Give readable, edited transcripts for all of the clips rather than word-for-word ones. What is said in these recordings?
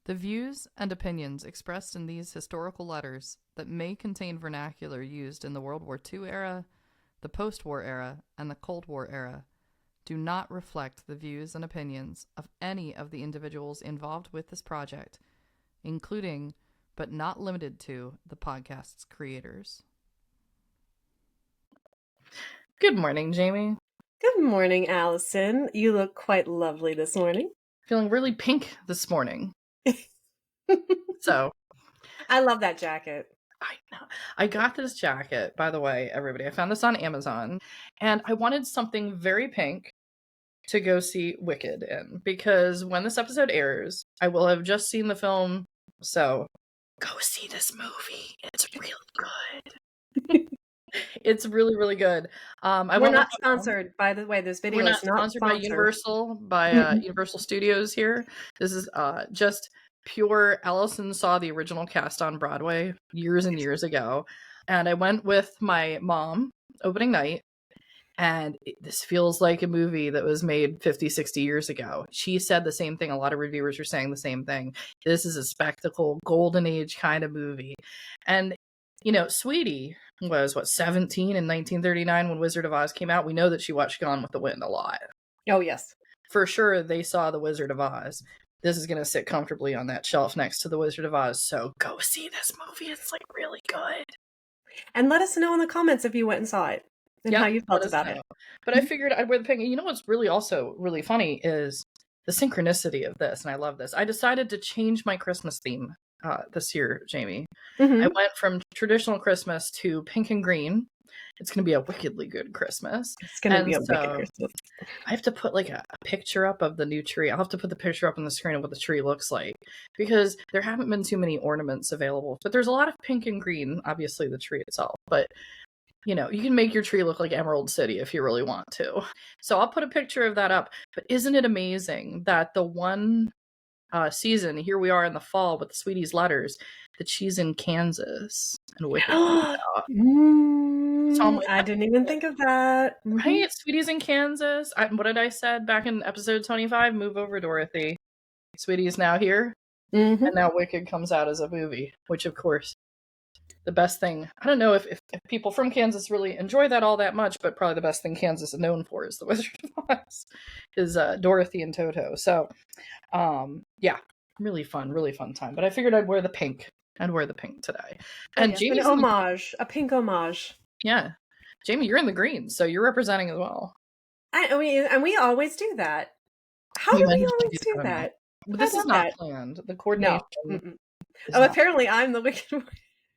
The views and opinions expressed in these historical letters that may contain vernacular used in the World War II era, the post-war era, and the Cold War era do not reflect the views and opinions of any of the individuals involved with this project, including, but not limited to, the podcast's creators. Good morning, Jamie. Good morning, Allison. You look quite lovely this morning. Feeling really pink this morning. So, I love that jacket. I know. I got this jacket, by the way, everybody. I found this on Amazon, and I wanted something very pink to go see Wicked in, because when this episode airs, I will have just seen the film, so go see this movie. It's really good. It's really, really good. We're not sponsored, by the way. This video is not sponsored by Universal, Universal Studios here. This is just pure. Allison saw the original cast on Broadway years and years ago, and I went with my mom opening night, and this feels like a movie that was made 50, 60 years ago. She said the same thing. A lot of reviewers were saying the same thing. This is a spectacle, golden age kind of movie. And, you know, Sweetie was, 17 in 1939 when Wizard of Oz came out. We know that she watched Gone with the Wind a lot. Oh, yes. For sure, they saw The Wizard of Oz. This is going to sit comfortably on that shelf next to The Wizard of Oz, so go see this movie. It's, like, really good. And let us know in the comments if you went and saw it and how you felt about it. But I figured I'd wear the pink. You know what's really also really funny is the synchronicity of this, and I love this. I decided to change my Christmas theme this year, Jamie. Mm-hmm. I went from traditional Christmas to pink and green. It's going to be a wickedly good Christmas. It's going to be a wicked Christmas. I have to put like a picture up of the new tree. I'll have to put the picture up on the screen of what the tree looks like, because there haven't been too many ornaments available. But there's a lot of pink and green, obviously the tree itself. But, you know, you can make your tree look like Emerald City if you really want to. So I'll put a picture of that up. But isn't it amazing that the one season, here we are in the fall with the Sweetie's letters, that she's in Kansas and Wicked. I didn't even think of that. Right? Sweetie's in Kansas. What did I said back in episode 25? Move over, Dorothy. Sweetie's now here. Mm-hmm. And now Wicked comes out as a movie, which of course, the best thing, I don't know if people from Kansas really enjoy that all that much, but probably the best thing Kansas is known for is the Wizard of Oz, is Dorothy and Toto. So, yeah, really fun time. But I figured I'd wear the pink. I'd wear the pink today. And yes, an homage, a pink homage. Yeah. Jamie, you're in the green, so you're representing as well. And we always do that. How do we always do that? But this is not planned. The coordination. No. Oh, apparently I'm the wicked one.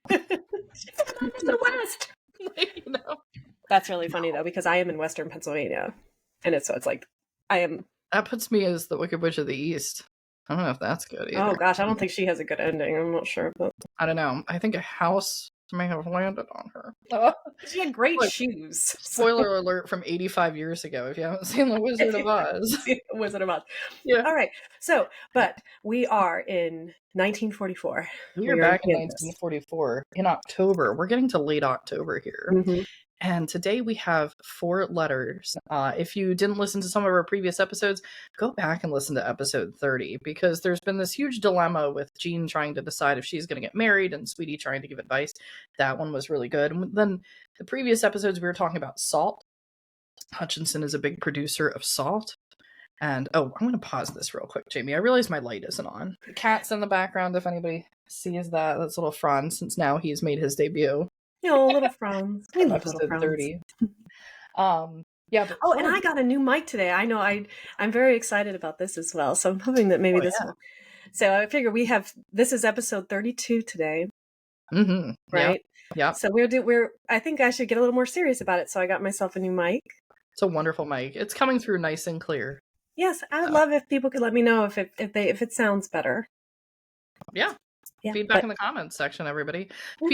The West. You know. That's really funny though, because I am in Western Pennsylvania, and it's like I am. That puts me as the Wicked Witch of the East. I don't know if that's good either. Oh gosh, I don't think she has a good ending. I'm not sure, but I don't know. I think a house may have landed on her. She had great shoes. Spoiler alert from 85 years ago if you haven't seen The Wizard of Oz. Wizard of Oz. Yeah. All right. So, but we are in 1944. We are back in 1944 in October. We're getting to late October here. Mm-hmm. And today we have 4 letters. If you didn't listen to some of our previous episodes, go back and listen to episode 30, because there's been this huge dilemma with Jeanne trying to decide if she's going to get married and Sweetie trying to give advice. That one was really good. And then the previous episodes, we were talking about salt. Hutchinson is a big producer of salt. And, I'm going to pause this real quick, Jamie. I realize my light isn't on. The cat's in the background, if anybody sees that. That's little Franz, since now he's made his debut. Little Franz. We love Episode little Franz. 30. Yeah. But, and I got a new mic today. I know I'm very excited about this as well. So I'm hoping that maybe this will. So I figure this is episode 32 today. Mm-hmm. Right? Yeah. So I think I should get a little more serious about it. So I got myself a new mic. It's a wonderful mic. It's coming through nice and clear. Yes. I'd love if people could let me know if it sounds better. Yeah. Feedback in the comments section, everybody.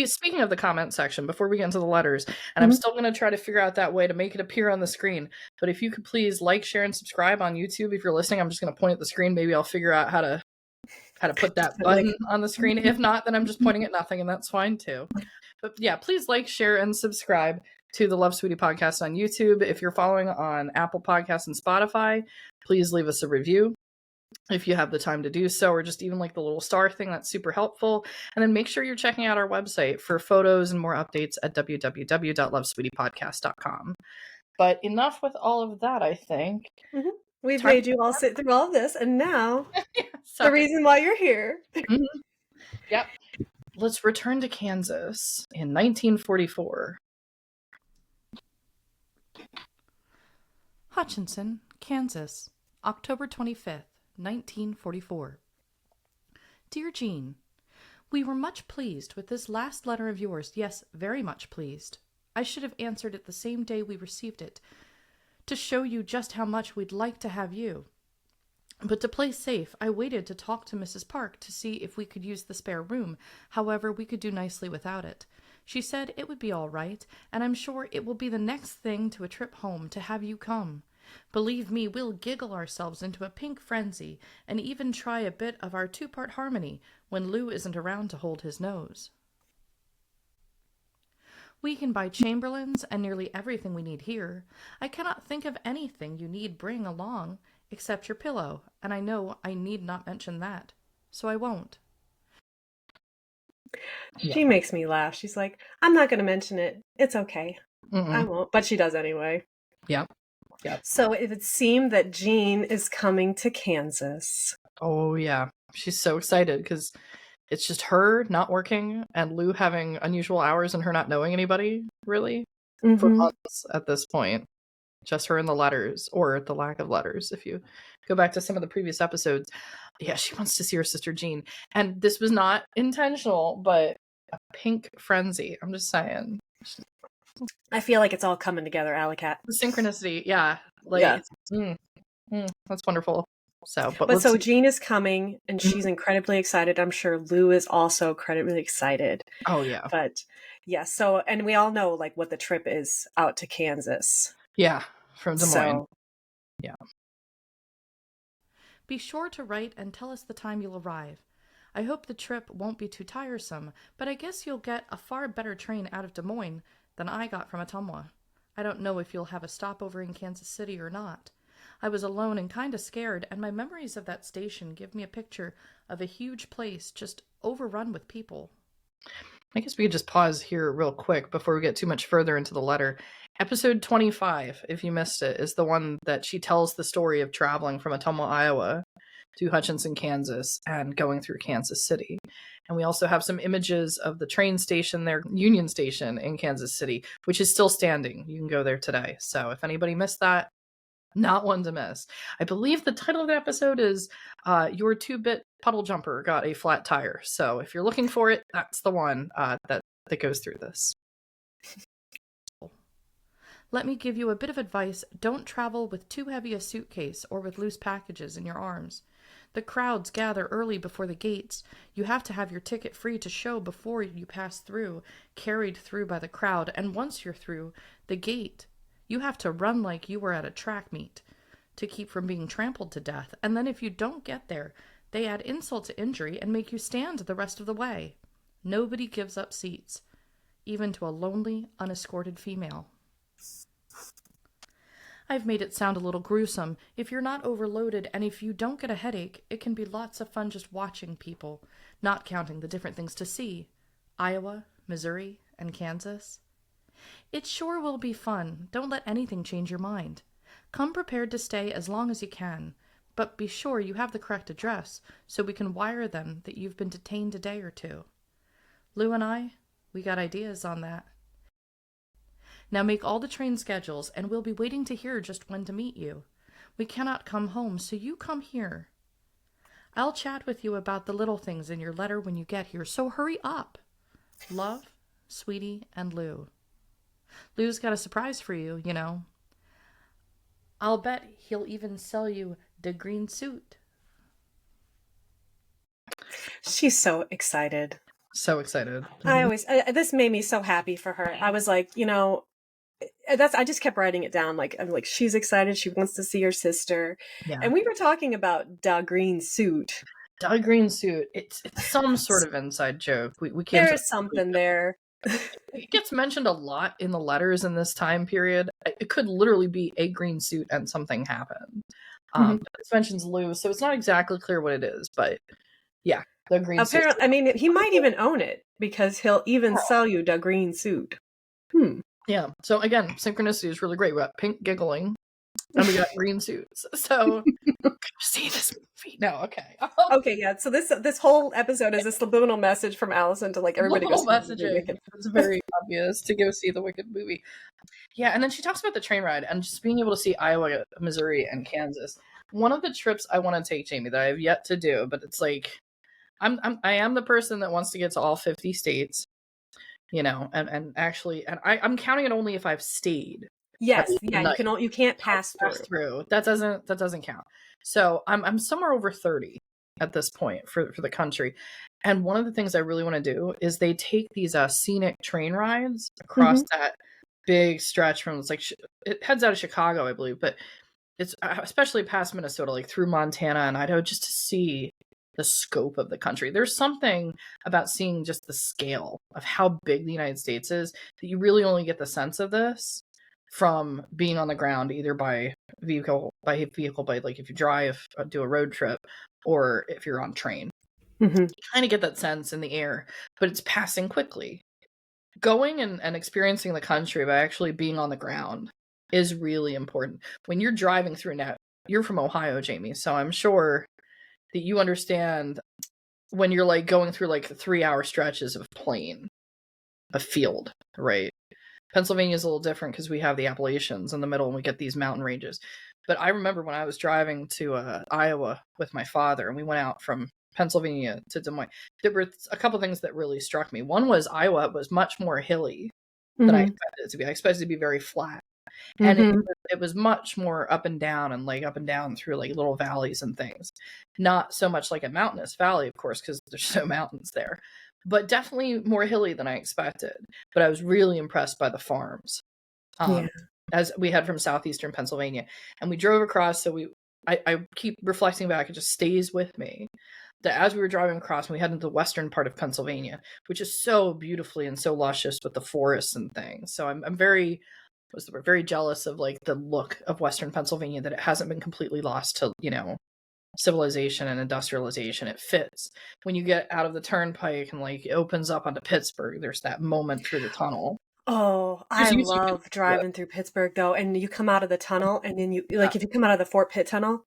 Speaking of the comment section, before we get into the letters, and I'm still going to try to figure out that way to make it appear on the screen, but if you could please like, share, and subscribe on YouTube. If you're listening, I'm just going to point at the screen. Maybe I'll figure out how to put that button on the screen. If not, then I'm just pointing at nothing, and that's fine too. But yeah, please like, share, and subscribe to the Love Sweetie podcast on YouTube. If you're following on Apple Podcasts and Spotify, please leave us a review. if you have the time to do so, or just even like the little star thing, that's super helpful. And then make sure you're checking out our website for photos and more updates at www.lovesweetiepodcast.com. But enough with all of that, I think. Mm-hmm. We've made you all sit through all of this, and now the reason why you're here. Mm-hmm. Yep. Let's return to Kansas in 1944. Hutchinson, Kansas, October 25th, 1944. Dear Jeanne, we were much pleased with this last letter of yours. Yes, very much pleased. I should have answered it the same day we received it, to show you just how much we'd like to have you. But to play safe, I waited to talk to Mrs. Park to see if we could use the spare room. However, we could do nicely without it. She said it would be all right, and I'm sure it will be the next thing to a trip home to have you come. Believe me, we'll giggle ourselves into a pink frenzy, and even try a bit of our two-part harmony when Lou isn't around to hold his nose. We can buy chamberlains and nearly everything we need here. I cannot think of anything you need bring along, except your pillow, and I know I need not mention that, so I won't. She makes me laugh. She's like, I'm not going to mention it. It's okay. I won't, but she does anyway. Yep. So it would seem that Jeanne is coming to Kansas. Oh, yeah. She's so excited because it's just her not working and Lou having unusual hours and her not knowing anybody, really, for months at this point. Just her and the letters, or the lack of letters, if you go back to some of the previous episodes. Yeah, she wants to see her sister Jeanne. And this was not intentional, but a pink frenzy. I'm just saying. I feel like it's all coming together, Alicat. The synchronicity, yeah. Like, yeah. That's wonderful. So Jeanne is coming, and she's incredibly excited. I'm sure Lou is also incredibly excited. Oh, yeah. But, yeah, so, and we all know, like, what the trip is out to Kansas. Yeah, from Des Moines. So, yeah. Be sure to write and tell us the time you'll arrive. I hope the trip won't be too tiresome, but I guess you'll get a far better train out of Des Moines than I got from Ottumwa. I don't know if you'll have a stopover in Kansas City or not. I was alone and kinda scared, and my memories of that station give me a picture of a huge place just overrun with people. I guess we could just pause here real quick before we get too much further into the letter. Episode 25, if you missed it, is the one that she tells the story of traveling from Ottumwa, Iowa to Hutchinson, Kansas, and going through Kansas City. And we also have some images of the train station there, Union Station in Kansas City, which is still standing. You can go there today. So if anybody missed that, not one to miss. I believe the title of the episode is Your 2-Bit Puddle Jumper Got a Flat Tire. So if you're looking for it, that's the one that goes through this. Let me give you a bit of advice. Don't travel with too heavy a suitcase or with loose packages in your arms. The crowds gather early before the gates. You have to have your ticket free to show before you pass through, carried through by the crowd, and once you're through the gate, you have to run like you were at a track meet to keep from being trampled to death. And then if you don't get there, they add insult to injury and make you stand the rest of the way. Nobody gives up seats, even to a lonely, unescorted female. I've made it sound a little gruesome. If you're not overloaded and if you don't get a headache, it can be lots of fun just watching people, not counting the different things to see. Iowa, Missouri, and Kansas. It sure will be fun. Don't let anything change your mind. Come prepared to stay as long as you can, but be sure you have the correct address so we can wire them that you've been detained a day or two. Lou and we got ideas on that. Now make all the train schedules, and we'll be waiting to hear just when to meet you. We cannot come home, so you come here. I'll chat with you about the little things in your letter when you get here, so hurry up. Love, Sweetie, and Lou. Lou's got a surprise for you, you know. I'll bet he'll even sell you the green suit. She's so excited. So excited. This made me so happy for her. I was like, you know, I just kept writing it down. Like, I'm like, she's excited. She wants to see her sister. Yeah. And we were talking about the green suit. The green suit. It's some sort of inside joke. We can't. There's something there. It gets mentioned a lot in the letters in this time period. It could literally be a green suit and something happened. This mentions Lou, so it's not exactly clear what it is, but yeah, the green suit. Apparently, I mean, he might even own it because he'll even sell you the green suit. Yeah. So again, synchronicity is really great. We got pink giggling, and we got green suits. So see this movie? No, okay. Okay, yeah. So this whole episode is a subliminal message from Allison to like everybody go see the Wicked. It's very obvious to go see the Wicked movie. Yeah, and then she talks about the train ride and just being able to see Iowa, Missouri, and Kansas. One of the trips I want to take, Jamie, that I have yet to do, but it's like I am the person that wants to get to all 50 states, you know, and actually, and I'm counting it only if I've stayed. Yes, yeah, you can't pass through. That doesn't count. So I'm somewhere over 30 at this point for the country. And one of the things I really want to do is they take these scenic train rides across that big stretch from, it's like it heads out of Chicago, I believe, but it's especially past Minnesota, like through Montana and Idaho, just to see the scope of the country. There's something about seeing just the scale of how big the United States is that you really only get the sense of this from being on the ground, either by vehicle, by like if you drive, do a road trip, or if you're on train. You kind of get that sense in the air, but it's passing quickly. Going and experiencing the country by actually being on the ground is really important. When you're driving through now, you're from Ohio, Jamie, so I'm sure that you understand when you're like going through like 3-hour stretches of plain, a field, right? Pennsylvania is a little different because we have the Appalachians in the middle and we get these mountain ranges. But I remember when I was driving to Iowa with my father and we went out from Pennsylvania to Des Moines, there were a couple things that really struck me. One was Iowa was much more hilly than I expected it to be. I expected it to be very flat. And it was much more up and down and like up and down through like little valleys and things. Not so much like a mountainous valley, of course, because there's no mountains there. But definitely more hilly than I expected. But I was really impressed by the farms, as we had from southeastern Pennsylvania, and we drove across. So I keep reflecting back; it just stays with me that as we were driving across, we head into the western part of Pennsylvania, which is so beautifully and so luscious with the forests and things. So I'm very jealous of like the look of western Pennsylvania, that it hasn't been completely lost to, you know, civilization and industrialization. It fits when you get out of the turnpike and like it opens up onto Pittsburgh. There's that moment through the tunnel. Oh, I love driving through Pittsburgh though, and you come out of the tunnel and then you like if you come out of the Fort Pitt tunnel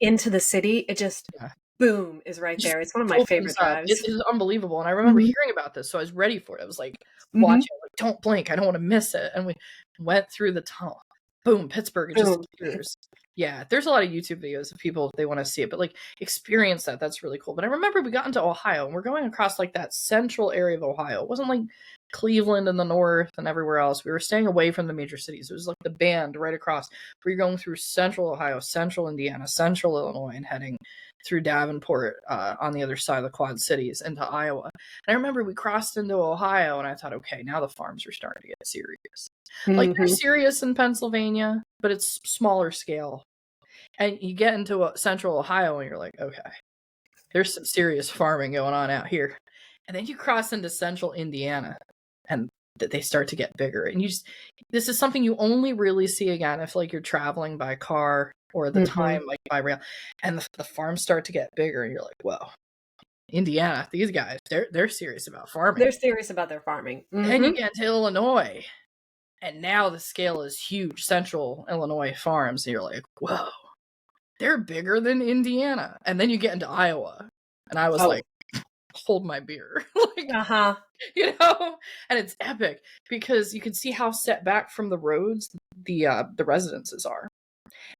into the city, it just boom is right there. It's one of my favorite drives. It is unbelievable. And I remember hearing about this, so I was ready for it. I was like watching, like, don't blink, I don't want to miss it. And we went through the tunnel. Boom, Pittsburgh, it just appears. Yeah, there's a lot of YouTube videos of people if they want to see it, but like experience that. That's really cool. But I remember we got into Ohio and we're going across like that central area of Ohio. It wasn't like Cleveland in the north and everywhere else. We were staying away from the major cities. It was like the band right across. We were going through central Ohio, central Indiana, central Illinois, and heading through Davenport on the other side of the Quad Cities into Iowa. And I remember we crossed into Ohio and I thought, okay, now the farms are starting to get serious. Like they're serious in Pennsylvania, but it's smaller scale. And you get into central Ohio and you're like, okay, there's some serious farming going on out here. And then you cross into central Indiana and they start to get bigger. And this is something you only really see again if like you're traveling by car or the time like by rail. And the farms start to get bigger and you're like, whoa, Indiana, these guys, they're serious about farming. They're serious about their farming. Then you get to Illinois. And now the scale is huge. Central Illinois farms. And you're like, whoa, they're bigger than Indiana. And then you get into Iowa. And I was like, hold my beer. Like, you know? And it's epic because you can see how set back from the roads the residences are.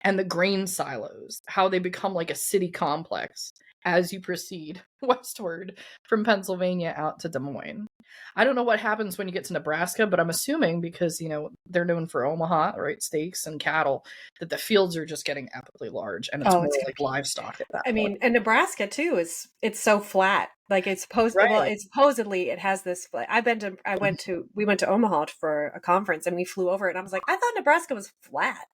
And the grain silos, how they become like a city complex as you proceed westward from Pennsylvania out to Des Moines. I don't know what happens when you get to Nebraska, but I'm assuming because, you know, they're known for Omaha, right, steaks and cattle, that the fields are just getting epically large and it's more like livestock at that point. mean, and Nebraska too it's so flat. Like it's supposedly it has this. We went to Omaha for a conference and we flew over it and I was like, I thought Nebraska was flat.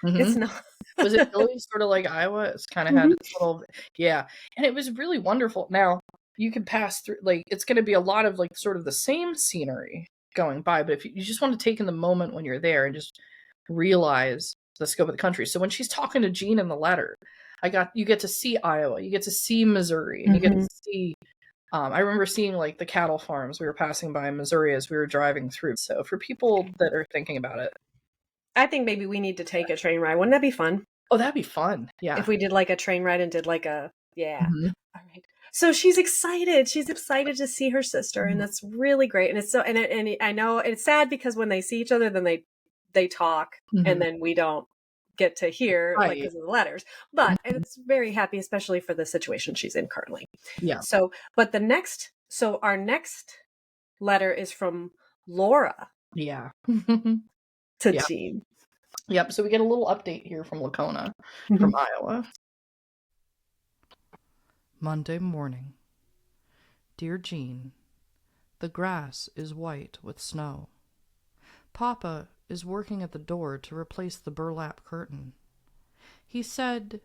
It's not. Was it really sort of like Iowa? It's kind of had its little, and it was really wonderful. Now you can pass through, like it's going to be a lot of like sort of the same scenery going by, but if you just want to take in the moment when you're there and just realize the scope of the country. So when she's talking to Jeanne in the letter, you get to see Iowa, you get to see Missouri, and you get to see, I remember seeing like the cattle farms we were passing by in Missouri as we were driving through. So for people that are thinking about it, I think maybe we need to take a train ride. Wouldn't that be fun? Oh, that'd be fun. Yeah. If we did like a train ride and did like a, yeah. Mhm. All right. So she's excited. She's excited to see her sister, and that's really great. And it's so, and I know it's sad because when they see each other, then they talk, and then we don't get to hear like Right. because of the letters. But it's very happy, especially for the situation she's in currently. Yeah. So, but our next letter is from Laura Yeah. to Yeah. Jeanne. Yep. So we get a little update here from Lacona, from Iowa. Monday morning. Dear Jeanne, the grass is white with snow. Papa is working at the door to replace the burlap curtain. He said,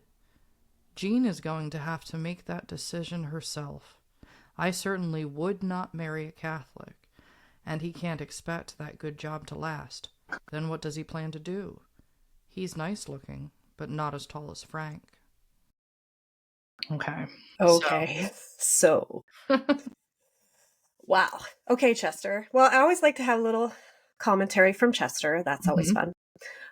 Jeanne is going to have to make that decision herself. I certainly would not marry a Catholic, and he can't expect that good job to last. Then what does he plan to do? He's nice looking, but not as tall as Frank. Okay. So. Wow. Okay, Chester. Well, I always like to have a little commentary from Chester. That's always fun.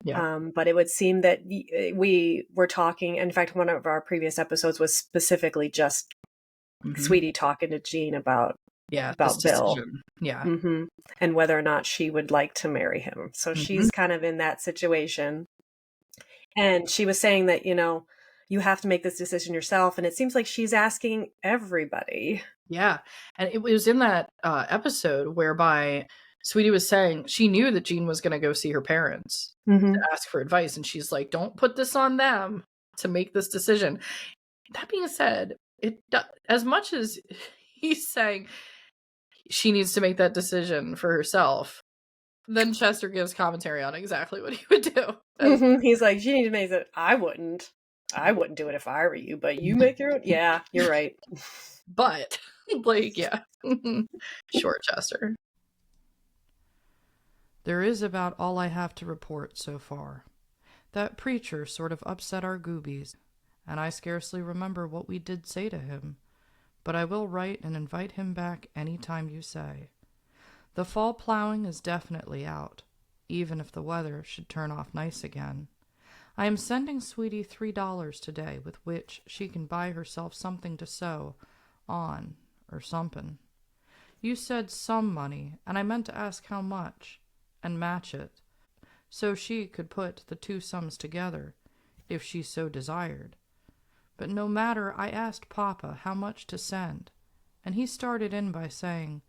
Yeah. But it would seem that we were talking. In fact, one of our previous episodes was specifically just Sweetie talking to Jeanne about Bill. Yeah. And whether or not she would like to marry him. So she's kind of in that situation. And she was saying that, you have to make this decision yourself. And it seems like she's asking everybody. Yeah. And it was in that episode whereby Sweetie was saying she knew that Jeanne was going to go see her parents to ask for advice. And she's like, don't put this on them to make this decision. That being said, as much as he's saying she needs to make that decision for herself, then Chester gives commentary on exactly what he would do. He's like, she needs to make it. I wouldn't do it if I were you, but you make your own. Yeah, you're right. But, like, yeah. Sure, Chester. There is about all I have to report so far. That preacher sort of upset our goobies, and I scarcely remember what we did say to him, but I will write and invite him back any time you say. The fall plowing is definitely out, even if the weather should turn off nice again. I am sending Sweetie $3 today with which she can buy herself something to sew on or something. You said some money, and I meant to ask how much, and match it, so she could put the two sums together, if she so desired. But no matter, I asked Papa how much to send, and he started in by saying,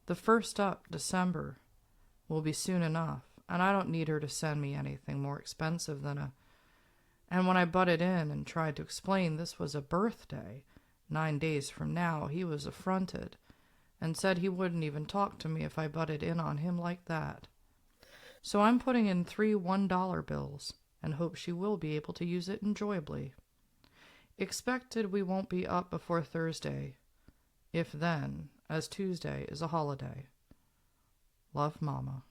the first up December will be soon enough, and I don't need her to send me anything more expensive than a... And when I butted in and tried to explain this was a birthday, 9 days from now, he was affronted, and said he wouldn't even talk to me if I butted in on him like that. So I'm putting in 3 $1 bills, and hope she will be able to use it enjoyably. Expected we won't be up before Thursday, if then, as Tuesday is a holiday. Love, Mama.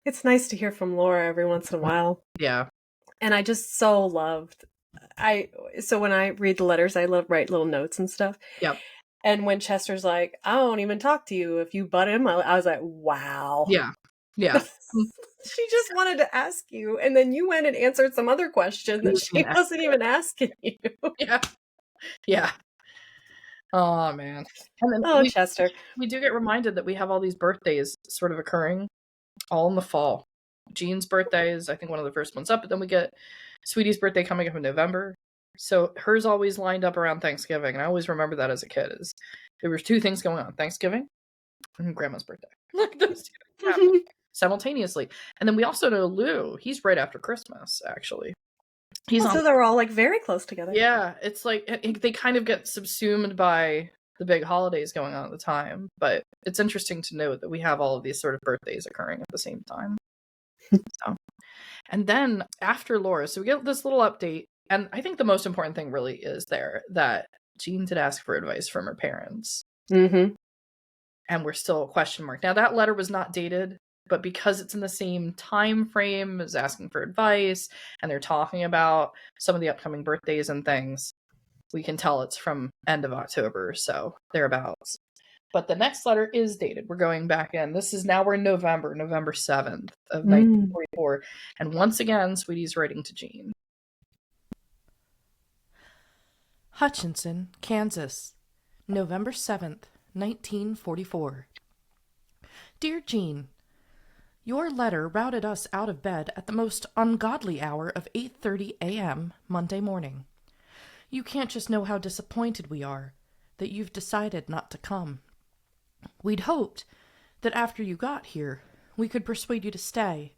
It's nice to hear from Laura every once in a while. Yeah. And I just so loved... So when I read the letters, I write little notes and stuff. Yep. And when Chester's like, I won't even talk to you if you butt in, I was like, wow. Yeah. Yeah. She just wanted to ask you, and then you went and answered some other question that she wasn't even asking you. Yeah. Yeah. Oh, man. And then Chester. We do get reminded that we have all these birthdays sort of occurring all in the fall. Jeanne's birthday is, I think, one of the first ones up, but then we get Sweetie's birthday coming up in November. So hers always lined up around Thanksgiving, and I always remember that as a kid. There were 2 things going on: Thanksgiving and Grandma's birthday. Like those 2 things happening simultaneously. And then we also know Lou. He's right after Christmas, actually. So they're all like very close together. Yeah, it's like they kind of get subsumed by the big holidays going on at the time. But it's interesting to note that we have all of these sort of birthdays occurring at the same time. And then after Laura, so we get this little update. And I think the most important thing really is that Jeanne did ask for advice from her parents. And we're still a question mark. Now, that letter was not dated but because it's in the same time frame as asking for advice, and they're talking about some of the upcoming birthdays and things, we can tell it's from end of October, so thereabouts. But the next letter is dated. We're going back in. We're in November 7th of 1944. And once again, Sweetie's writing to Jeanne. Hutchinson, Kansas, November 7th, 1944. Dear Jeanne, your letter routed us out of bed at the most ungodly hour of 8:30 a.m. Monday morning. You can't just know how disappointed we are that you've decided not to come. We'd hoped that after you got here, we could persuade you to stay.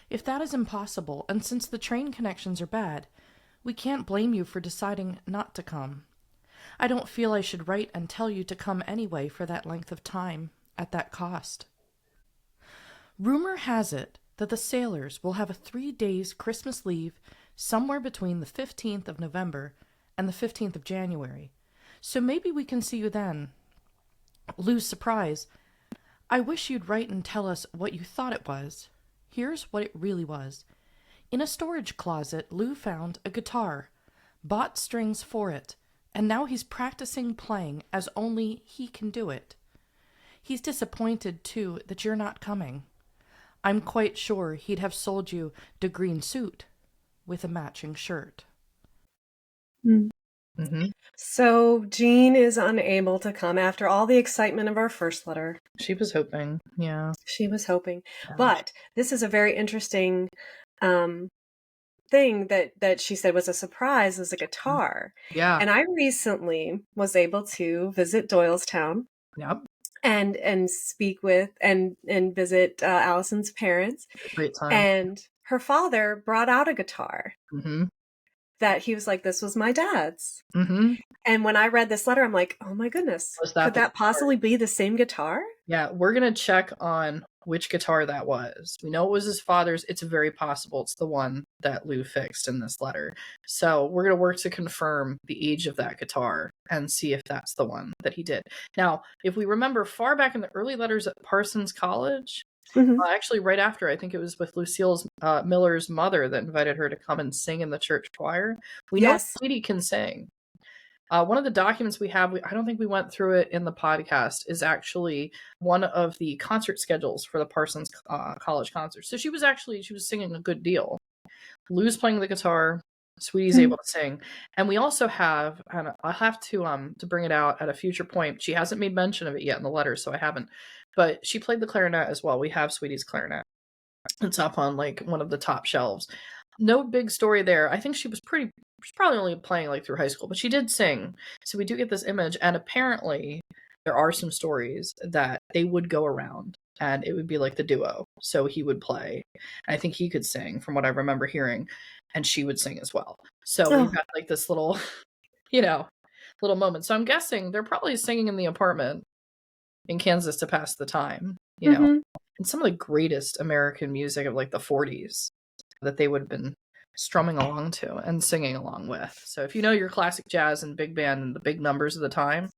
If that is impossible, and since the train connections are bad, we can't blame you for deciding not to come. I don't feel I should write and tell you to come anyway for that length of time, at that cost. Rumor has it that the sailors will have a 3 days Christmas leave somewhere between the 15th of November and the 15th of January, so maybe we can see you then. Lou's surprise. I wish you'd write and tell us what you thought it was. Here's what it really was. In a storage closet, Lou found a guitar, bought strings for it, and now he's practicing playing as only he can do it. He's disappointed, too, that you're not coming. I'm quite sure he'd have sold you the green suit with a matching shirt. Mm-hmm. So Jeanne is unable to come after all the excitement of our first letter. She was hoping, yeah. She was hoping. But this is a very interesting thing that she said was a surprise, is a guitar. Yeah. And I recently was able to visit Doylestown. Yep. And speak with and visit Allison's parents. Great time. And her father brought out a guitar. Mm-hmm. That he was like, this was my dad's. Mm-hmm. And when I read this letter, I'm like, oh my goodness, could that possibly be the same guitar? Yeah, we're going to check on which guitar that was. We know it was his father's. It's very possible it's the one that Lou fixed in this letter. So we're going to work to confirm the age of that guitar and see if that's the one that he did. Now, if we remember far back in the early letters at Parsons College, actually right after, I think it was with Lucille Miller's mother that invited her to come and sing in the church choir. We know Sweetie can sing. One of the documents we have, I don't think we went through it in the podcast, is actually one of the concert schedules for the Parsons College concerts. So she was singing a good deal. Lou's playing the guitar. Sweetie's able to sing. And we also have, and I'll have to bring it out at a future point. She hasn't made mention of it yet in the letter, so I haven't. But she played the clarinet as well. We have Sweetie's clarinet. It's up on like one of the top shelves. No big story there. I think she's probably only playing like through high school, but she did sing. So we do get this image, and apparently there are some stories that they would go around and it would be like the duo. So he would play. I think he could sing from what I remember hearing, and she would sing as well. So we've got like this little, little moment. So I'm guessing they're probably singing in the apartment in Kansas to pass the time, and some of the greatest American music of like the 40s that they would have been strumming along to and singing along with. So if you know your classic jazz and big band and the big numbers of the time,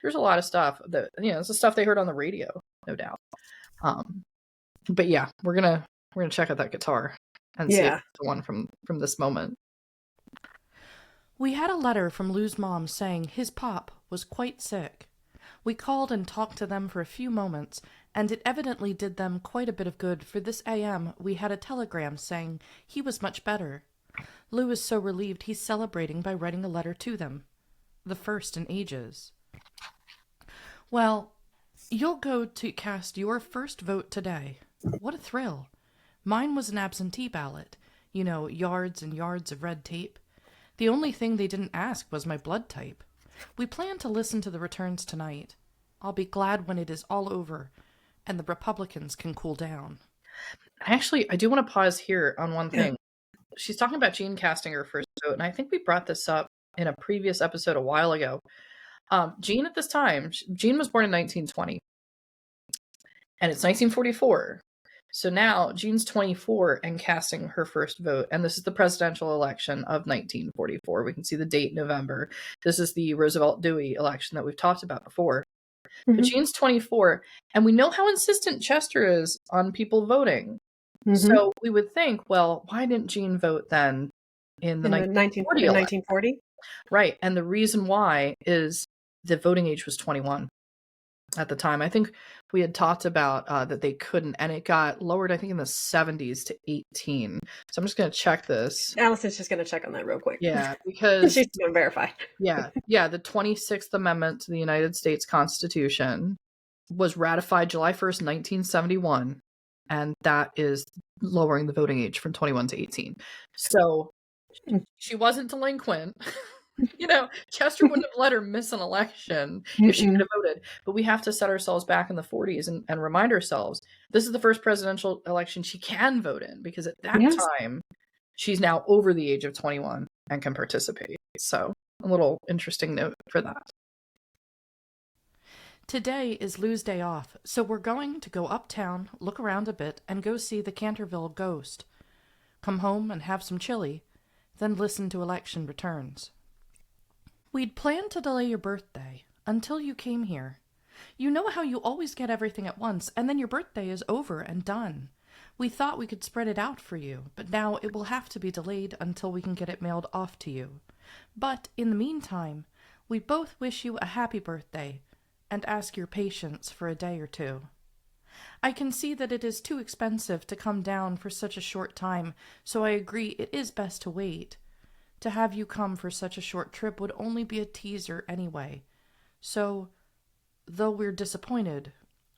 there's a lot of stuff that, it's the stuff they heard on the radio, no doubt. But yeah, we're gonna check out that guitar and see if it's the one from this moment. We had a letter from Lou's mom saying his pop was quite sick. We called and talked to them for a few moments, and it evidently did them quite a bit of good, for this AM we had a telegram saying he was much better. Lou is so relieved he's celebrating by writing a letter to them. The first in ages. Well, you'll go to cast your first vote today. What a thrill. Mine was an absentee ballot. Yards and yards of red tape. The only thing they didn't ask was my blood type. We plan to listen to the returns tonight. I'll be glad when it is all over and the Republicans can cool down. Actually, I do want to pause here on one thing. She's talking about Jeanne casting her first vote, and I think we brought this up in a previous episode a while ago. Jeanne at this time, Jeanne was born in 1920, and it's 1944. So now Jeanne's 24 and casting her first vote, and this is the presidential election of 1944. We can see the date, November. This is the Roosevelt-Dewey election that we've talked about before. But Jeanne's 24, and we know how insistent Chester is on people voting. So we would think, well, why didn't Jeanne vote then in the 1940 election? 1940? Right. And the reason why is the voting age was 21 at the time. I think we had talked about that they couldn't, and it got lowered, I think, in the 70s to 18. So I'm just going to check this. Alison's just going to check on that real quick. Yeah, because she's going to verify. Yeah, the 26th Amendment to the United States Constitution was ratified July 1st, 1971, and that is lowering the voting age from 21 to 18. So she wasn't delinquent. Chester wouldn't have let her miss an election if she could have voted. But we have to set ourselves back in the 40s and remind ourselves this is the first presidential election she can vote in, because at that time she's now over the age of 21 and can participate. So a little interesting note for that. Today is Lou's day off, so we're going to go uptown, look around a bit, and go see the Canterville ghost. Come home and have some chili, then listen to election returns. We'd planned to delay your birthday until you came here. You know how you always get everything at once, and then your birthday is over and done. We thought we could spread it out for you, but now it will have to be delayed until we can get it mailed off to you. But in the meantime, we both wish you a happy birthday and ask your patience for a day or two. I can see that it is too expensive to come down for such a short time, so I agree it is best to wait. To have you come for such a short trip would only be a teaser anyway. So, though we're disappointed,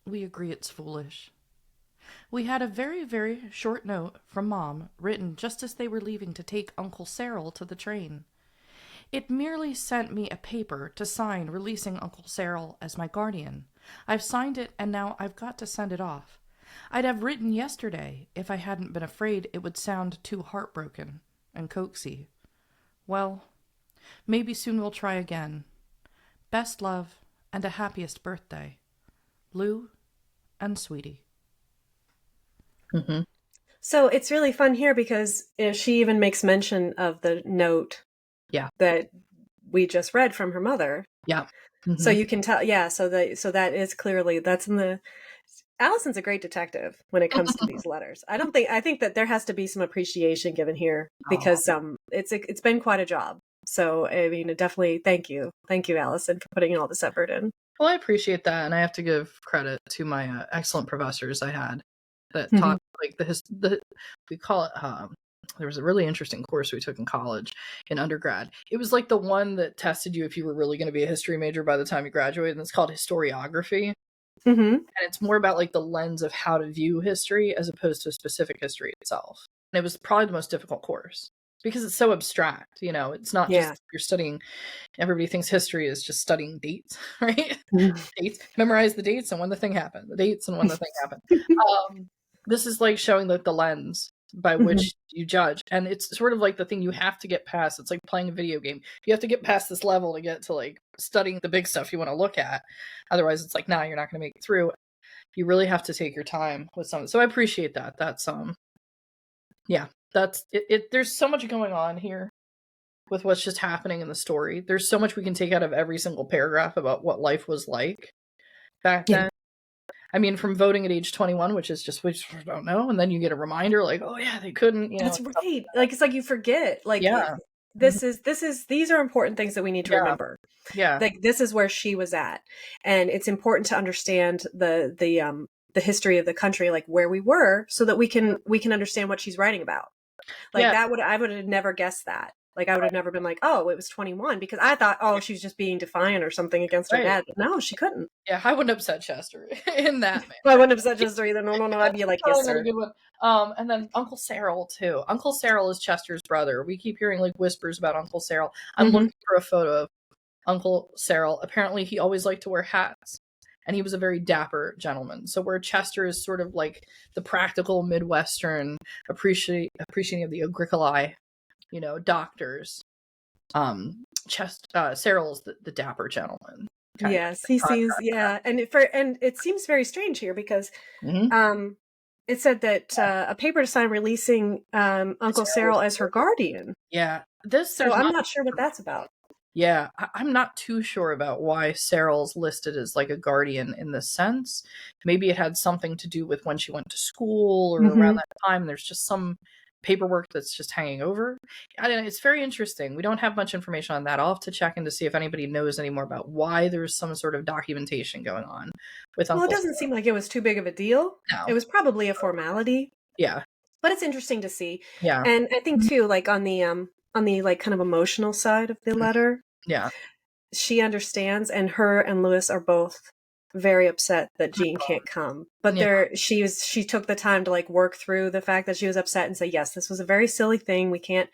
we agree it's foolish. We had a very, very short note from Mom, written just as they were leaving to take Uncle Cyril to the train. It merely sent me a paper to sign releasing Uncle Cyril as my guardian. I've signed it, and now I've got to send it off. I'd have written yesterday if I hadn't been afraid it would sound too heartbroken and coaxy. Well, maybe soon we'll try again. Best love and a happiest birthday. Lou and Sweetie. So it's really fun here because she even makes mention of the note that we just read from her mother. Yeah. So you can tell, so that is clearly, that's in the, Allison's a great detective when it comes to these letters. I think that there has to be some appreciation given here because it's been quite a job. So, I mean, definitely thank you, Allison, for putting all this effort in. Well, I appreciate that, and I have to give credit to my excellent professors I had that taught like we call it. There was a really interesting course we took in college, in undergrad. It was like the one that tested you if you were really going to be a history major by the time you graduated, and it's called historiography. And it's more about like the lens of how to view history as opposed to specific history itself. And it was probably the most difficult course because it's so abstract. It's not just you're studying. Everybody thinks history is just studying dates, right? Dates, memorize the dates and when the thing happened, the dates and when the thing happened. This is like showing the lens by which you judge, and it's sort of like the thing you have to get past. It's like playing a video game. You have to get past this level to get to like studying the big stuff you want to look at. Otherwise it's like, you're not going to make it through. You really have to take your time with something. So I appreciate that. That's that's it. There's so much going on here with what's just happening in the story. There's so much we can take out of every single paragraph about what life was like back then. I mean, from voting at age 21, which is just, we just don't know. And then you get a reminder like, oh yeah, they couldn't, That's right. Like, it's like you forget, like, these are important things that we need to remember. Yeah. Like, this is where she was at. And it's important to understand the history of the country, like where we were, so that we can understand what she's writing about. Like I would have never guessed that. Like, I would have never been like, oh, it was 21, because I thought, she was just being defiant or something against her dad. But no, she couldn't. Yeah, I wouldn't upset Chester in that manner. I wouldn't upset Chester either. No, I'd be like, yes, sir. Good one. And then Uncle Cyril, too. Uncle Cyril is Chester's brother. We keep hearing, like, whispers about Uncle Cyril. I'm looking for a photo of Uncle Cyril. Apparently, he always liked to wear hats, and he was a very dapper gentleman. So where Chester is sort of like the practical Midwestern appreciating of the agricolae, doctors. Cyril's the dapper gentleman. Yes, he seems, and it seems very strange here because it said that a paper to sign releasing Uncle Cyril as her guardian. Yeah, so I'm not sure what that's about. Yeah, I'm not too sure about why Cyril's listed as like a guardian in this sense. Maybe it had something to do with when she went to school or around Hmm. that time. There's just some paperwork that's just hanging over. I don't know. It's very interesting. We don't have much information on that. I'll have to check in to see if anybody knows any more about why there's some sort of documentation going on with Well, it Uncle doesn't Cyril. seem like it was too big of a deal. No. It was probably a formality, Yeah. but it's interesting to see. Yeah. And I think too, like on the like kind of emotional side of the letter, Yeah. she understands, and her and Lewis are both very upset that Jeanne can't come. But Yeah. she took the time to like work through the fact that she was upset and say, yes, this was a very silly thing. We can't,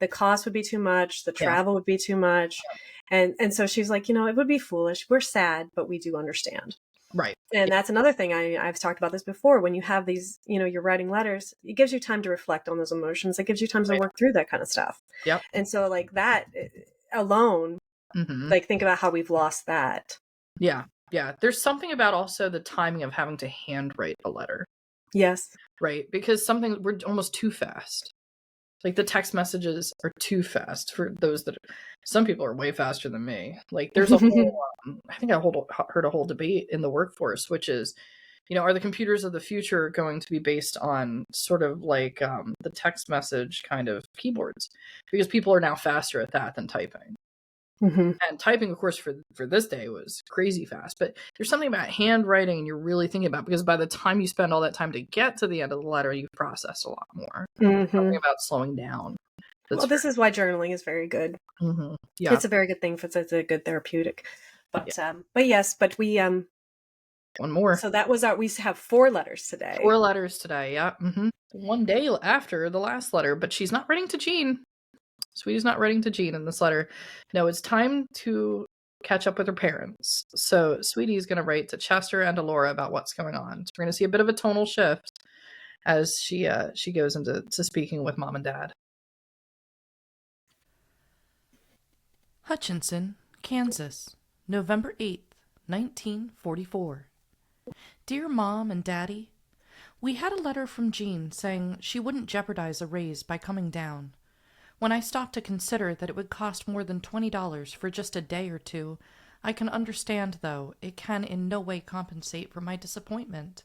the cost would be too much, the Yeah. travel would be too much. And so she's like, it would be foolish. We're sad, but we do understand. Right. And Yeah. that's another thing I've talked about this before. When you have these, you're writing letters, it gives you time to reflect on those emotions. It gives you time to work through that kind of stuff. Yep. And so like that alone, Mm-hmm. like think about how we've lost that. Yeah. Yeah. There's something about also the timing of having to handwrite a letter. Yes. Right. Because we're almost too fast. Like the text messages are too fast for those some people are way faster than me. Like there's a whole, I think heard a whole debate in the workforce, which is, are the computers of the future going to be based on sort of like the text message kind of keyboards? Because people are now faster at that than typing. Mm-hmm. And typing, of course, for this day was crazy fast. But there's something about handwriting and you're really thinking about, because by the time you spend all that time to get to the end of the letter, you've processed a lot more. Mm-hmm. Something about slowing down. Well, this is why journaling is very good. Mm-hmm. Yeah. It's a very good thing for it's a good therapeutic. But yes, but we one more. So that was we have 4 letters today. 4 letters today, yeah. Mm-hmm. One day after the last letter, but she's not writing to Jeanne. Sweetie's not writing to Jeanne in this letter. No, it's time to catch up with her parents. So Sweetie's going to write to Chester and to Laura about what's going on. So we're going to see a bit of a tonal shift as she goes into speaking with mom and dad. Hutchinson, Kansas, November 8th, 1944. Dear Mom and Daddy, we had a letter from Jeanne saying she wouldn't jeopardize a raise by coming down. When I stopped to consider that it would cost more than $20 for just a day or two, I can understand, though, it can in no way compensate for my disappointment.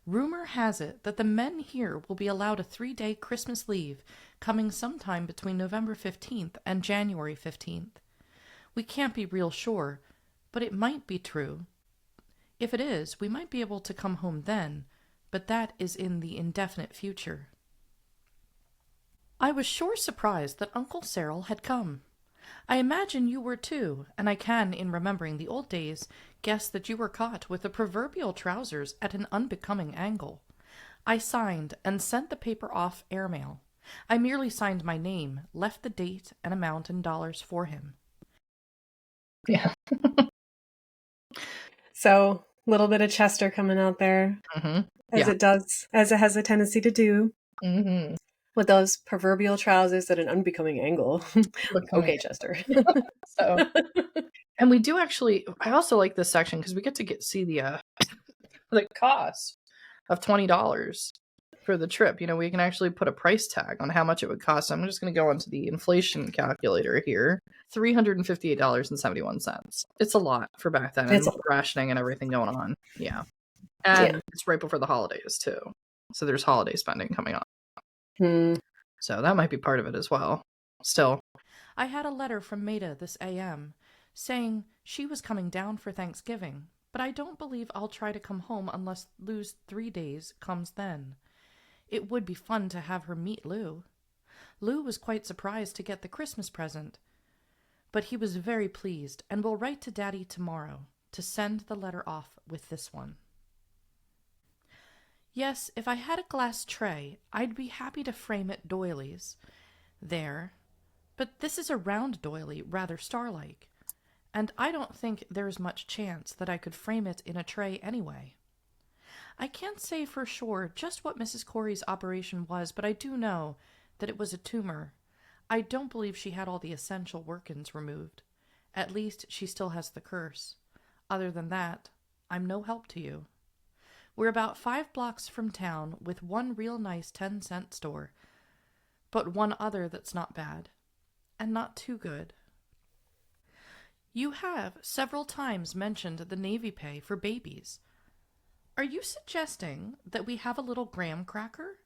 Rumor has it that the men here will be allowed a 3-day Christmas leave coming sometime between November 15th and January 15th. We can't be real sure, but it might be true. If it is, we might be able to come home then, but that is in the indefinite future. I was sure surprised that Uncle Cyril had come. I imagine you were too, and I can, in remembering the old days, guess that you were caught with the proverbial trousers at an unbecoming angle. I signed and sent the paper off airmail. I merely signed my name, left the date and amount in dollars for him. Yeah. So, a little bit of Chester coming out there, Mm-hmm. as it has a tendency to do. Mm-hmm. With those proverbial trousers at an unbecoming angle. Okay, Chester. So, and we do actually, I also like this section because we get to see the cost of $20 for the trip. We can actually put a price tag on how much it would cost. I'm just going to go into the inflation calculator here. $358.71. It's a lot for back then, and rationing and everything going on. Yeah. And it's right before the holidays too. So there's holiday spending coming on. So that might be part of it as well. Still. I had a letter from Maida this AM saying she was coming down for Thanksgiving, but I don't believe I'll try to come home unless Lou's 3 days comes then. It would be fun to have her meet Lou. Lou was quite surprised to get the Christmas present, but he was very pleased and will write to Daddy tomorrow to send the letter off with this one. Yes, if I had a glass tray, I'd be happy to frame it doilies. There. But this is a round doily, rather star-like, and I don't think there's much chance that I could frame it in a tray anyway. I can't say for sure just what Mrs. Corey's operation was, but I do know that it was a tumor. I don't believe she had all the essential workings removed. At least she still has the curse. Other than that, I'm no help to you. We're about 5 blocks from town with one real nice 10-cent store, but one other that's not bad, and not too good. You have several times mentioned the Navy pay for babies. Are you suggesting that we have a little graham cracker?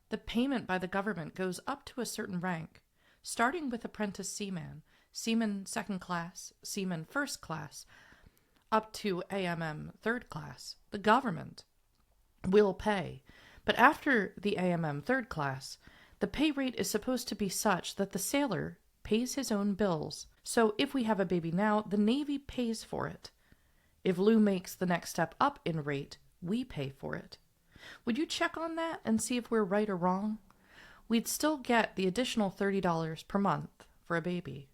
The payment by the government goes up to a certain rank, starting with apprentice seaman, seaman second class, seaman first class, up to AMM third class. The government will pay, but after the AMM third class, the pay rate is supposed to be such that the sailor pays his own bills. So if we have a baby now, the Navy pays for it. If Lou makes the next step up in rate, we pay for it. Would you check on that and see if we're right or wrong? We'd still get the additional $30 per month for a baby.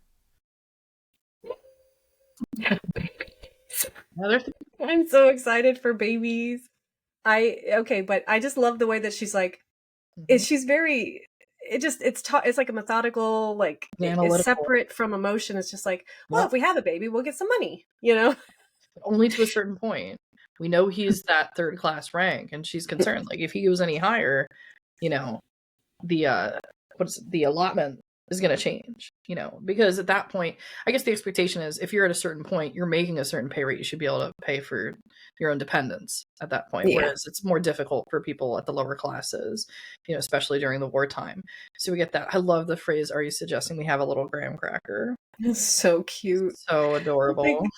I'm so excited for babies. But I just love the way that she's like, she's very, it's like a methodical, like it's separate from emotion. It's just like, well, if we have a baby, we'll get some money, you know? Only to a certain point. We know he's that third class rank, and she's concerned. Like, if he goes any higher, you know, the allotment is going to change, you know, because at that point, I guess the expectation is if you're at a certain point, you're making a certain pay rate, you should be able to pay for your own dependents at that point. Yeah. Whereas it's more difficult for people at the lower classes, you know, especially during the wartime. So we get that. I love the phrase, "Are you suggesting we have a little graham cracker?" It's so cute. So adorable. Like,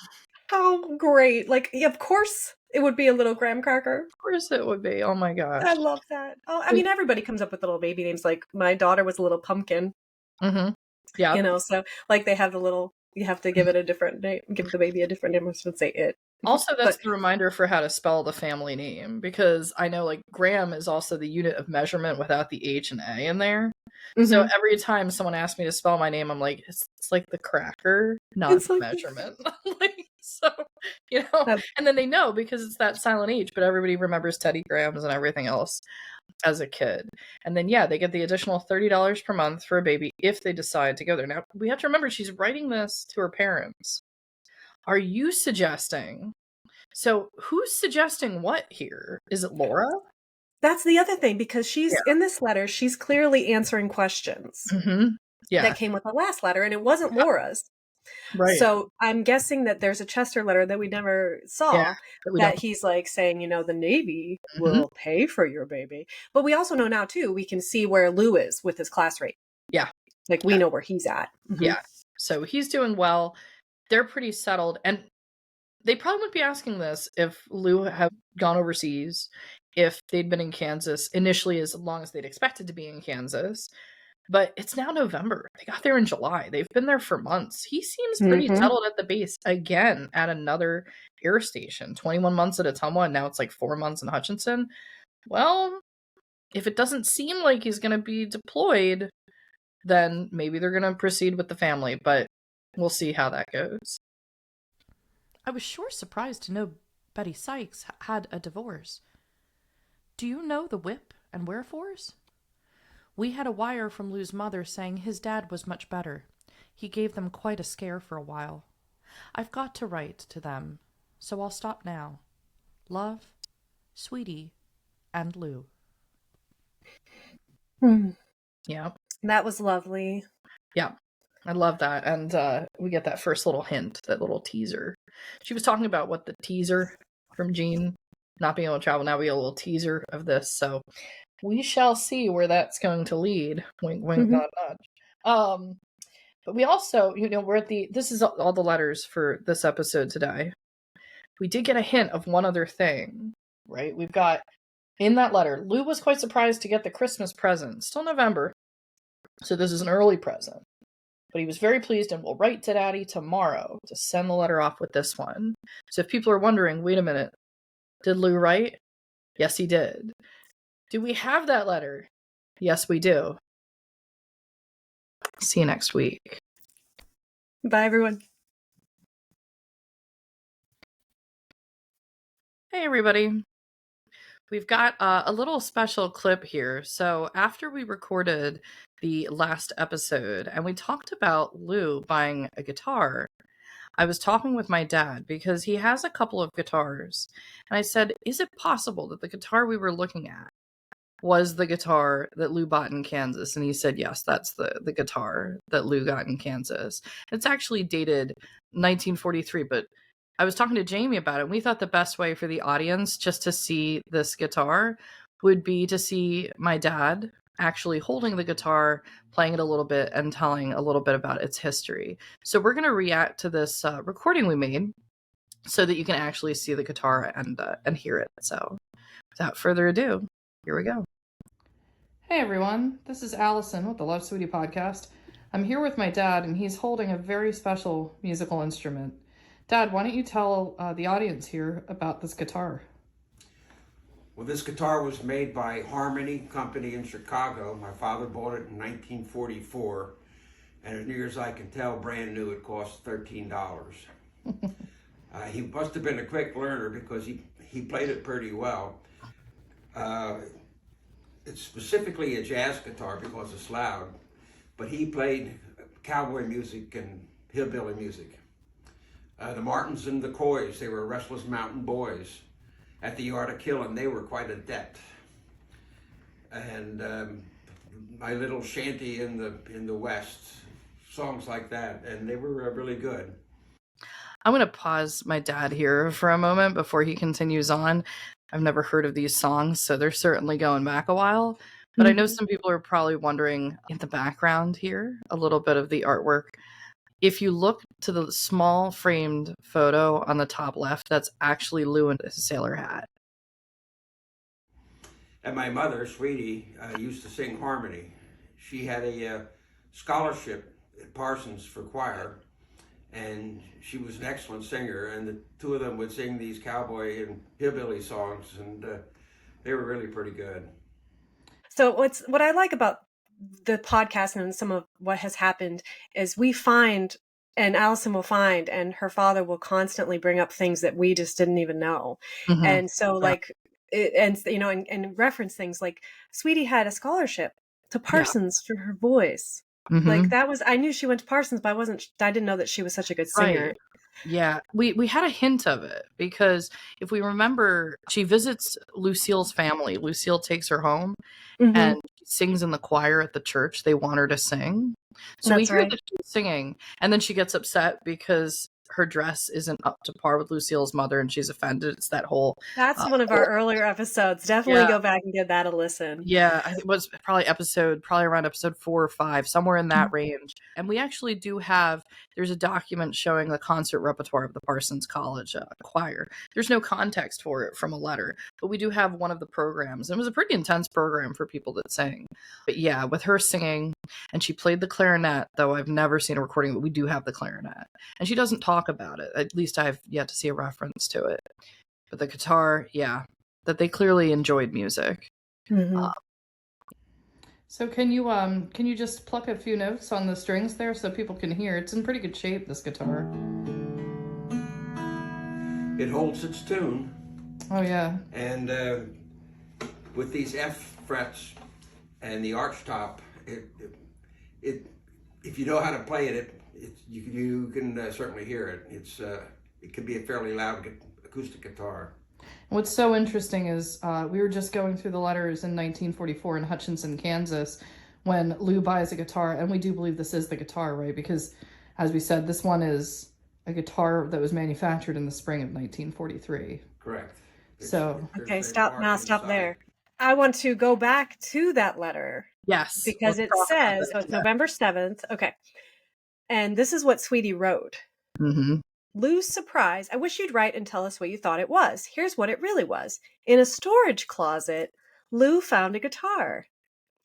how great. Like, yeah, of course it would be a little graham cracker. Of course it would be. Oh my gosh. I love that. Oh, I mean, everybody comes up with little baby names. Like, my daughter was a little pumpkin. Mm-hmm. Yeah. You know, so like they have the little, you have to give it a different name, give the baby a different name. I should say it. Also, that's the reminder for how to spell the family name, because I know like Graham is also the unit of measurement without the H and A in there. Mm-hmm. So every time someone asks me to spell my name, I'm like, it's like the cracker, not the measurement. Like, so, you know, and then they know because it's that silent H, but everybody remembers Teddy Grahams and everything else as a kid. And then, yeah, they get the additional $30 per month for a baby if they decide to go there. Now, we have to remember she's writing this to her parents. Are you suggesting? So who's suggesting what here? Is it Laura? That's the other thing, because she's in this letter, she's clearly answering questions that came with the last letter, and it wasn't Laura's. Right. So I'm guessing that there's a Chester letter that we never saw that he's like saying, you know, the Navy will pay for your baby. But we also know now, too, we can see where Lou is with his class rate. Yeah. Like, we know where he's at. Mm-hmm. Yeah. So he's doing well. They're pretty settled. And they probably would be asking this if Lou had gone overseas, if they'd been in Kansas initially as long as they'd expected to be in Kansas. But it's now November. They got there in July. They've been there for months. He seems pretty settled at the base again at another air station. 21 months at Ottumwa, and now it's like 4 months in Hutchinson. Well, if it doesn't seem like he's going to be deployed, then maybe they're going to proceed with the family. But we'll see how that goes. I was sure surprised to know Betty Sykes had a divorce. Do you know the whip and wherefores? We had a wire from Lou's mother saying his dad was much better. He gave them quite a scare for a while. I've got to write to them, so I'll stop now. Love, Sweetie, and Lou. Yeah. That was lovely. Yeah. I love that. And we get that first little hint, that little teaser. She was talking about what the teaser from Jeanne not being able to travel. Now we get a little teaser of this. So we shall see where that's going to lead. Wink, wink, nod, nod. But we also, you know, this is all the letters for this episode today. We did get a hint of one other thing, right? We've got in that letter, Lou was quite surprised to get the Christmas present. Still November. So this is an early present. But he was very pleased and will write to Daddy tomorrow to send the letter off with this one. So if people are wondering, wait a minute, did Lou write? Yes, he did. Do we have that letter? Yes, we do. See you next week. Bye, everyone. Hey, everybody. We've got a little special clip here. So after we recorded the last episode and we talked about Lou buying a guitar, I was talking with my dad because he has a couple of guitars. And I said, is it possible that the guitar we were looking at was the guitar that Lou bought in Kansas. And he said, yes, that's the guitar that Lou got in Kansas. It's actually dated 1943, but I was talking to Jamie about it, and we thought the best way for the audience just to see this guitar would be to see my dad actually holding the guitar, playing it a little bit, and telling a little bit about its history. So we're going to react to this recording we made so that you can actually see the guitar and hear it. So without further ado, here we go. Hey everyone, this is Allison with the Love Sweetie podcast. I'm here with my dad, and he's holding a very special musical instrument. Dad, why don't you tell the audience here about this guitar? Well, this guitar was made by Harmony Company in Chicago. My father bought it in 1944, and as near as I can tell, brand new, it cost $13. He must have been a quick learner because he played it pretty well. It's specifically a jazz guitar because it's loud, but he played cowboy music and hillbilly music. The Martins and the Coys, they were restless mountain boys. At the art of killing, they were quite adept. And My Little Shanty in the West, songs like that, and they were really good. I'm going to pause my dad here for a moment before he continues on. I've never heard of these songs, so they're certainly going back a while. But I know some people are probably wondering in the background here, a little bit of the artwork. If you look to the small framed photo on the top left, that's actually Lou in his sailor hat. And my mother, Sweetie, used to sing harmony. She had a scholarship at Parsons for choir, and she was an excellent singer, and the two of them would sing these cowboy and hillbilly songs, and they were really pretty good. So what I like about the podcast and some of what has happened is we find, and Allison will find, and her father will constantly bring up things that we just didn't even know. Mm-hmm. And so and reference things like Sweetie had a scholarship to Parsons for her voice. Mm-hmm. Like that was, I knew she went to Parsons, but I didn't know that she was such a good singer. Right. Yeah, we had a hint of it because if we remember, she visits Lucille's family. Lucille takes her home and sings in the choir at the church. They want her to sing. So we hear that she's singing, and then she gets upset because her dress isn't up to par with Lucille's mother, and she's offended. It's that whole... That's one of our earlier episodes. Definitely go back and give that a listen. Yeah, it was probably around episode 4 or 5, somewhere in that range. And we actually do have, there's a document showing the concert repertoire of the Parsons College choir. There's no context for it from a letter, but we do have one of the programs. It was a pretty intense program for people that sang. But yeah, with her singing, and she played the clarinet, though I've never seen a recording, but we do have the clarinet. And she doesn't talk about it. At least I've yet to see a reference to it. But the guitar, yeah, that they clearly enjoyed music. Mm-hmm. So can you just pluck a few notes on the strings there so people can hear? It's in pretty good shape, this guitar. It holds its tune. Oh yeah. And with these F frets and the arch top, it if you know how to play it, you can certainly hear it. It could be a fairly loud acoustic guitar. What's so interesting is we were just going through the letters in 1944 in Hutchinson, Kansas, when Lou buys a guitar, and we do believe this is the guitar, right? Because, as we said, this one is a guitar that was manufactured in the spring of 1943. Correct. Okay, stop there. I want to go back to that letter. Yes. Because it says, it's November 7th. Okay. And this is what Sweetie wrote. Mm-hmm. Lou's surprise. I wish you'd write and tell us what you thought it was. Here's what it really was. In a storage closet, Lou found a guitar.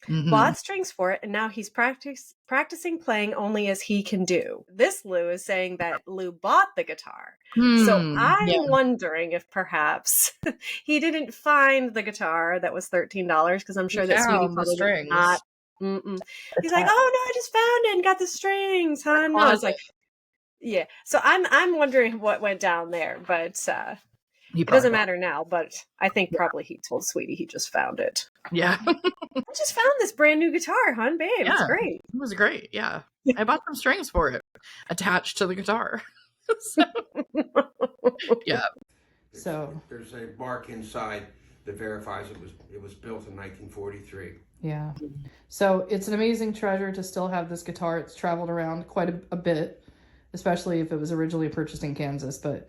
Mm-hmm. Bought strings for it, and now he's practicing playing only as he can do. This Lou is saying that Lou bought the guitar. So I'm wondering if perhaps he didn't find the guitar that was $13, because I'm sure that Sweetie probably did not. He's like, oh no, I just found it and got the strings, huh? No, it's like, yeah. So I'm wondering what went down there, but it doesn't matter now. But I think probably he told Sweetie he just found it. Yeah. I just found this brand new guitar, hon, babe. Yeah, it's great. It was great. Yeah. I bought some strings for it attached to the guitar. So, yeah. There's a mark inside that verifies it was built in 1943. Yeah. So it's an amazing treasure to still have this guitar. It's traveled around quite a bit, especially if it was originally purchased in Kansas. But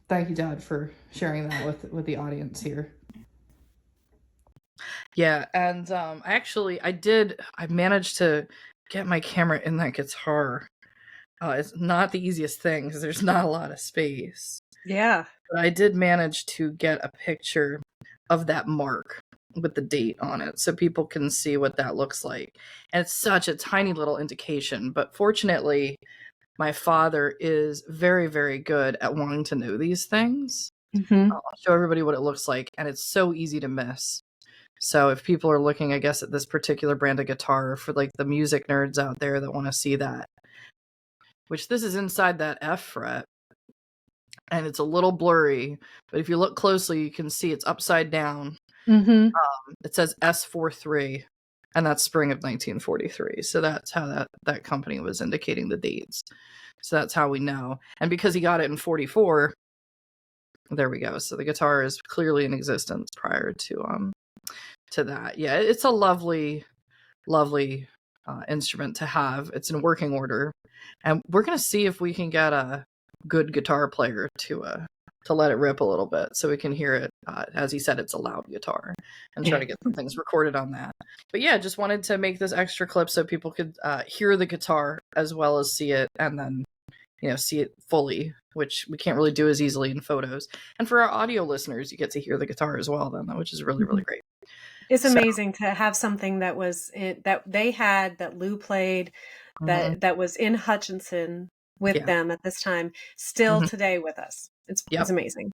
thank you, Dad, for sharing that with the audience here. Yeah, and I managed to get my camera in that guitar. It's not the easiest thing because there's not a lot of space. Yeah. But I did manage to get a picture of that mark with the date on it so people can see what that looks like. And it's such a tiny little indication, but fortunately, my father is very, very good at wanting to know these things. Mm-hmm. I'll show everybody what it looks like, and it's so easy to miss. So if people are looking, I guess, at this particular brand of guitar, for like the music nerds out there that want to see that, which this is inside that F fret, and it's a little blurry, but if you look closely, you can see it's upside down. Mm-hmm. It says S43, and that's spring of 1943. So that's how that company was indicating the dates. So that's how we know. And because he got it in 44, there we go. So the guitar is clearly in existence prior to that. Yeah, it's a lovely, lovely instrument to have. It's in working order, and we're gonna see if we can get a good guitar player to let it rip a little bit so we can hear it. As he said, it's a loud guitar, and try to get some things recorded on that. But yeah, just wanted to make this extra clip so people could hear the guitar as well as see it, and then see it fully, which we can't really do as easily in photos. And for our audio listeners, you get to hear the guitar as well then, which is really, really great. It's amazing to have something that was that they had, that Lou played, that was in Hutchinson with them at this time, still today with us. It's amazing.